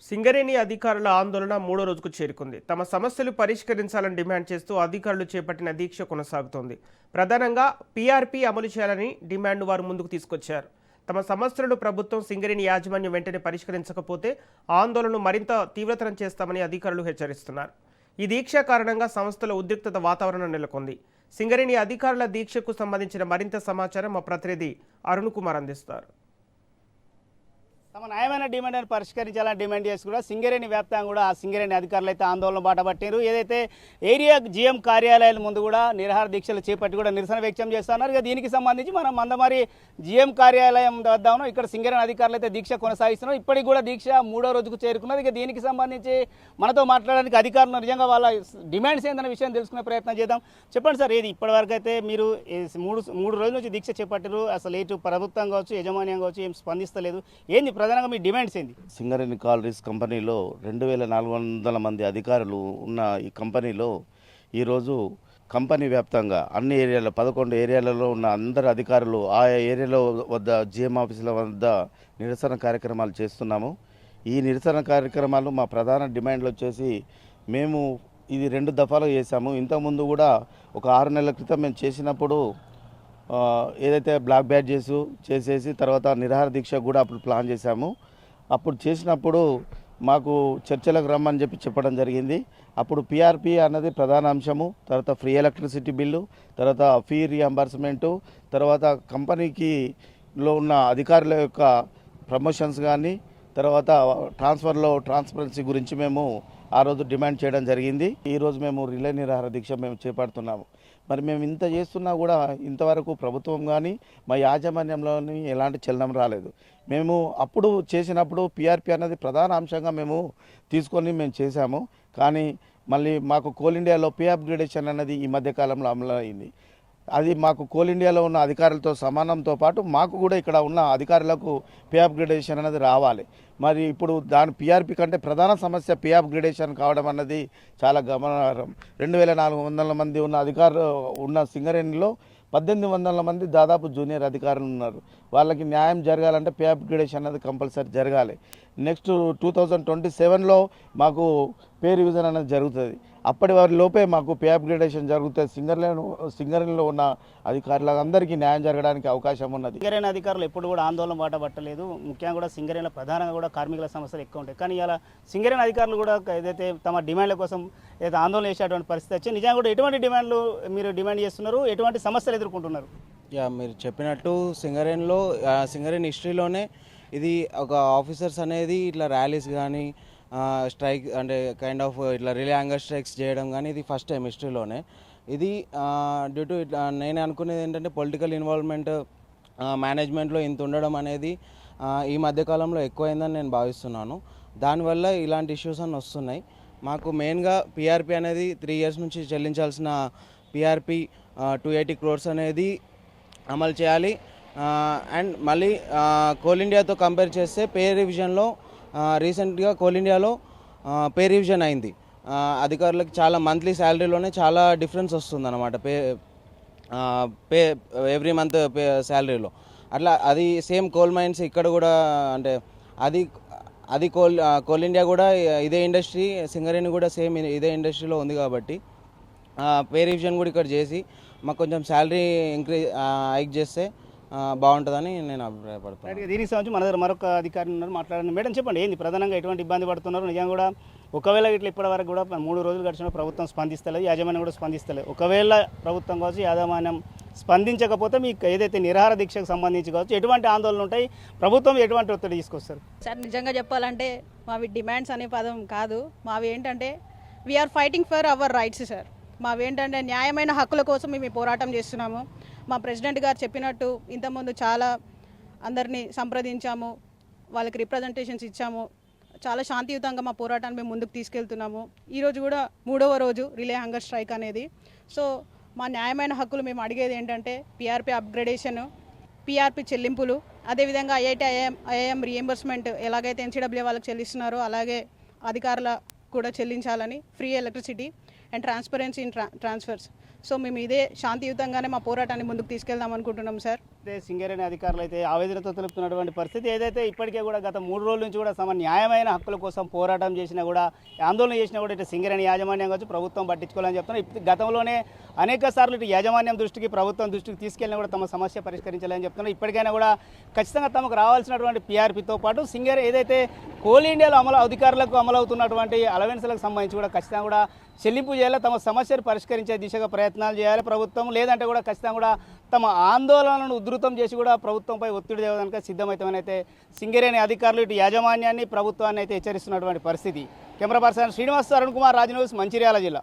సింగరేణి అధికారుల ఆందోళన మూడో రోజుకు చేరుకుంది. తమ సమస్యలు పరిష్కరించాలని డిమాండ్ చేస్తూ అధికారులు చేపట్టిన దీక్ష కొనసాగుతోంది. ప్రధానంగా పీఆర్పీ అమలు చేయాలని డిమాండ్ వారు ముందుకు తీసుకొచ్చారు. తమ సమస్యలను ప్రభుత్వం సింగరేణి యాజమాన్యం వెంటనే పరిష్కరించకపోతే ఆందోళనను మరింత తీవ్రతరం చేస్తామని అధికారులు హెచ్చరిస్తున్నారు. ఈ దీక్ష కారణంగా సంస్థలో ఉద్రిక్తత వాతావరణం నెలకొంది. సింగరేణి అధికారుల దీక్షకు సంబంధించిన మరింత సమాచారం మా ప్రతినిధి అరుణ్ కుమార్ అందిస్తారు. తమ న్యాయమైన డిమాండ్ని పరిష్కరించాలని డిమాండ్ చేసి కూడా సింగరేణి వ్యాప్తంగా కూడా ఆ సింగరేణి అధికారులు అయితే ఆందోళన బాట పట్టారు. ఏదైతే ఏరియా జీఎం కార్యాలయాల ముందు కూడా నిరాహార దీక్షలు చేపట్టి కూడా నిరసన వ్యక్తం చేస్తున్నారు. ఇక దీనికి సంబంధించి మనం మందమారి జీఎం కార్యాలయం వద్ద ఉన్నాం. ఇక్కడ సింగరేణి అధికారులు అయితే దీక్ష కొనసాగిస్తున్నారు. ఇప్పటికి కూడా దీక్ష మూడో రోజుకు చేరుకున్నది. ఇక దీనికి సంబంధించి మనతో మాట్లాడడానికి అధికారులు నిజంగా వాళ్ళ డిమాండ్స్ ఏందన్న విషయం తెలుసుకునే ప్రయత్నం చేద్దాం. చెప్పండి సార్, ఏది ఇప్పటివరకు అయితే మీరు మూడు రోజుల నుంచి దీక్ష చేపట్టారు. అసలు ఇటు ప్రభుత్వం కావచ్చు, యజమాన్యం కావచ్చు ఏం స్పందిస్తలేదు. ఏంది ప్రధానంగా మీ డిమాండ్స్ ఏంది? సింగరేణి కాలరీస్ కంపెనీలో 2400 మంది అధికారులు ఉన్న ఈ కంపెనీలో ఈరోజు కంపెనీ వ్యాప్తంగా అన్ని ఏరియాలో 11 ఏరియాలలో ఉన్న అందరు అధికారులు ఆయా ఏరియాలో వద్ద జిఎం ఆఫీసుల వద్ద నిరసన కార్యక్రమాలు చేస్తున్నాము. ఈ నిరసన కార్యక్రమాలు మా ప్రధాన డిమాండ్లు వచ్చేసి మేము ఇది 2 దఫాలు చేశాము. ఇంతకుముందు కూడా ఒక 6 నెలల క్రితం మేము చేసినప్పుడు ఏదైతే బ్లాక్ బ్యాడ్జెస్ చేసేసి తర్వాత నిరాహార దీక్ష కూడా అప్పుడు ప్లాన్ చేశాము. అప్పుడు చేసినప్పుడు మాకు చర్చలకు రమ్మని చెప్పడం జరిగింది. అప్పుడు పీఆర్పీ అన్నది ప్రధాన అంశము, తర్వాత ఫ్రీ ఎలక్ట్రిసిటీ బిల్లు, తర్వాత ఫీ రియంబర్స్మెంటు, తర్వాత కంపెనీకిలో ఉన్న అధికారుల యొక్క ప్రమోషన్స్ కానీ తర్వాత ట్రాన్స్పరెన్సీ గురించి మేము ఆ రోజు డిమాండ్ చేయడం జరిగింది. ఈరోజు మేము రిలే నిరాహార దీక్ష మేము చేపడుతున్నాము. మరి మేము ఇంత చేస్తున్నా కూడా ఇంతవరకు ప్రభుత్వం కానీ మా యాజమాన్యంలోని ఎలాంటి చలనం రాలేదు. మేము అప్పుడు చేసినప్పుడు పీఆర్పీ అన్నది ప్రధాన అంశంగా మేము తీసుకొని మేము చేశాము. కానీ మళ్ళీ మాకు కోల్ ఇండియాలో పే అప్గ్రేడేషన్ అన్నది ఈ మధ్యకాలంలో అమలు అయింది. అది మాకు కోల్ ఇండియాలో ఉన్న అధికారులతో సమానంతో పాటు మాకు కూడా ఇక్కడ ఉన్న అధికారులకు పే అప్గ్రేడేషన్ అనేది రావాలి. మరి ఇప్పుడు దాని పీఆర్పీ కంటే ప్రధాన సమస్య పే అప్గ్రేడేషన్ కావడం అన్నది చాలా గమనార్హం. 2400 మంది ఉన్న అధికారులు ఉన్న సింగరేణిలో 1800 మంది దాదాపు జూనియర్ అధికారులు ఉన్నారు. వాళ్ళకి న్యాయం జరగాలంటే పే అప్గ్రేడేషన్ అనేది కంపల్సరీ జరగాలి. నెక్స్ట్ 2027లో మాకు పే రివిజన్ అనేది జరుగుతుంది. అప్పటి వారి లోపే మాకు పే అప్గ్రేడేషన్ జరుగుతుంది. సింగరేణిలో ఉన్న అధికారులందరికీ న్యాయం జరగడానికి అవకాశం ఉన్నది. సింగరేణి అధికారులు ఎప్పుడు కూడా ఆందోళన బాట పట్టలేదు. ముఖ్యంగా కూడా సింగరేణిలో ప్రధానంగా కూడా కార్మికుల సమస్యలు ఎక్కువ ఉంటాయి. కానీ ఇలా సింగరేణి అధికారులు కూడా ఏదైతే తమ డిమాండ్ల కోసం ఏదైతే ఆందోళన చేసేటువంటి పరిస్థితి వచ్చి నిజంగా కూడా ఎటువంటి డిమాండ్లు మీరు డిమాండ్ చేస్తున్నారు, ఎటువంటి సమస్యలు ఎదుర్కొంటున్నారు? మీరు చెప్పినట్టు సింగరేణి హిస్టరీలోనే ఇది ఒక ఆఫీసర్స్ అనేది ఇట్లా ర్యాలీస్ కానీ స్ట్రైక్ అంటే కైండ్ ఆఫ్ ఇట్లా రిలే యాంగర్ స్ట్రైక్స్ చేయడం కానీ ఇది ఫస్ట్ టైం హిస్టరీలోనే. ఇది డ్యూ టు ఇట్లా నేను అనుకునేది ఏంటంటే పొలిటికల్ ఇన్వాల్వ్మెంట్ మేనేజ్మెంట్లో ఇంత ఉండడం అనేది ఈ మధ్యకాలంలో ఎక్కువైందని నేను భావిస్తున్నాను. దానివల్ల ఇలాంటి ఇష్యూస్ అన్నీ వస్తున్నాయి. మాకు మెయిన్గా పీఆర్పీ అనేది 3 years నుంచి చెల్లించాల్సిన పీఆర్పీ 280 crores అనేది అమలు చేయాలి. అండ్ మళ్ళీ కోల్ ఇండియాతో కంపేర్ చేస్తే పే రివిజన్లో రీసెంట్గా కోల్ ఇండియాలో పే రివిజన్ అయింది. అధికారులకు చాలా మంత్లీ శాలరీలోనే చాలా డిఫరెన్స్ వస్తుంది అన్నమాట. పే ఎవ్రీ మంత్ పే శాలరీలో అట్లా అది సేమ్ కోల్ మైన్స్ ఇక్కడ కూడా అంటే అది కోల్ ఇండియా కూడా ఇదే ఇండస్ట్రీ, సింగరేణి కూడా సేమ్ ఇదే ఇండస్ట్రీలో ఉంది కాబట్టి పే రివిజన్ కూడా ఇక్కడ చేసి మాకు కొంచెం శాలరీ ఇంక్రీజ్ హైక్ చేస్తే బాగుంటుందని నేను అభిప్రాయపడుతున్నాను. దీనికి సంబంధించి మన దగ్గర మరొక అధికారి ఉన్నారు, మాట్లాడండి. మేడం చెప్పండి, ఏంది ప్రధానంగా ఎటువంటి ఇబ్బంది పడుతున్నారు? నిజంగా కూడా ఒకవేళ ఇట్లా ఇప్పటి వరకు కూడా 3 రోజులు గడిచిన ప్రభుత్వం స్పందిస్తలేదు, యాజమాన్యం కూడా స్పందిస్తలేదు. ఒకవేళ ప్రభుత్వం కావచ్చు యాజమాన్యం స్పందించకపోతే మీకు ఏదైతే నిరాహార దీక్షకు సంబంధించి కావచ్చు ఎటువంటి ఆందోళనలు ఉంటాయి, ప్రభుత్వం ఎటువంటి ఒత్తిడి తీసుకొస్తారు? సార్ నిజంగా చెప్పాలంటే మావి డిమాండ్స్ అనే పదం కాదు, మావి ఏంటంటే we are fighting for our rights sir. మావి ఏంటంటే న్యాయమైన హక్కుల కోసం మేము పోరాటం చేస్తున్నాము. మా ప్రెసిడెంట్ గారు చెప్పినట్టు ఇంతకుముందు చాలా అందరినీ సంప్రదించాము, వాళ్ళకి రిప్రజెంటేషన్స్ ఇచ్చాము. చాలా శాంతియుతంగా మా పోరాటాన్ని మేము ముందుకు తీసుకెళ్తున్నాము. ఈరోజు కూడా 3వ రోజు రిలే హంగర్ స్ట్రైక్ అనేది. సో మా న్యాయమైన హక్కులు మేము అడిగేది ఏంటంటే పీఆర్పీ అప్గ్రేడేషన్, పీఆర్పీ చెల్లింపులు, అదేవిధంగా ఐఐఎం రియంబర్స్మెంట్ ఎలాగైతే ఎన్సీడబ్ల్యూ వాళ్ళకి చెల్లిస్తున్నారో అలాగే అధికారుల కూడా చెల్లించాలని, free electricity and transparency in transfers. So మేము ఇదే శాంతియుతంగానే మా పోరాటాన్ని ముందుకు తీసుకెళ్దాం అనుకుంటున్నాం సార్. అయితే సింగరేణి అధికారులు అయితే ఆవేదనతో తెలుపుతున్నటువంటి పరిస్థితి. ఏదైతే ఇప్పటికే కూడా గత 3 రోజుల నుంచి కూడా తమ న్యాయమైన హక్కుల కోసం పోరాటం చేసినా కూడా, ఆందోళన చేసినా కూడా ఇటు సింగరేణి యాజమాన్యం కావచ్చు ప్రభుత్వం పట్టించుకోవాలని చెప్తున్నారు. గతంలోనే అనేక సార్లు ఇటు యాజమాన్యం దృష్టికి ప్రభుత్వం దృష్టికి తీసుకెళ్ళినా కూడా తమ సమస్య పరిష్కరించాలని చెప్తున్నారు. ఇప్పటికైనా కూడా ఖచ్చితంగా తమకు రావాల్సినటువంటి పీఆర్పీతో పాటు ఏదైతే కోల్ ఇండియాలో అధికారులకు అమలవుతున్నటువంటి అలవెన్స్లకు సంబంధించి కూడా ఖచ్చితంగా కూడా చెల్లింపు చేయాలి. తమ సమస్యను పరిష్కరించే దిశగా ప్రయత్నాలు చేయాలి ప్రభుత్వం. లేదంటే కూడా ఖచ్చితంగా కూడా తమ ఆందోళనలను ఉధృతం చేసి కూడా ప్రభుత్వంపై ఒత్తిడి తేవడానికి సిద్ధమవుతామని అయితే సింగరేణి అధికారులు ఇటు యాజమాన్యాన్ని ప్రభుత్వాన్ని అయితే హెచ్చరిస్తున్నటువంటి పరిస్థితి. Camera person Srinivas, Arun Kumar, Raj news, Mancherial జిల్లా.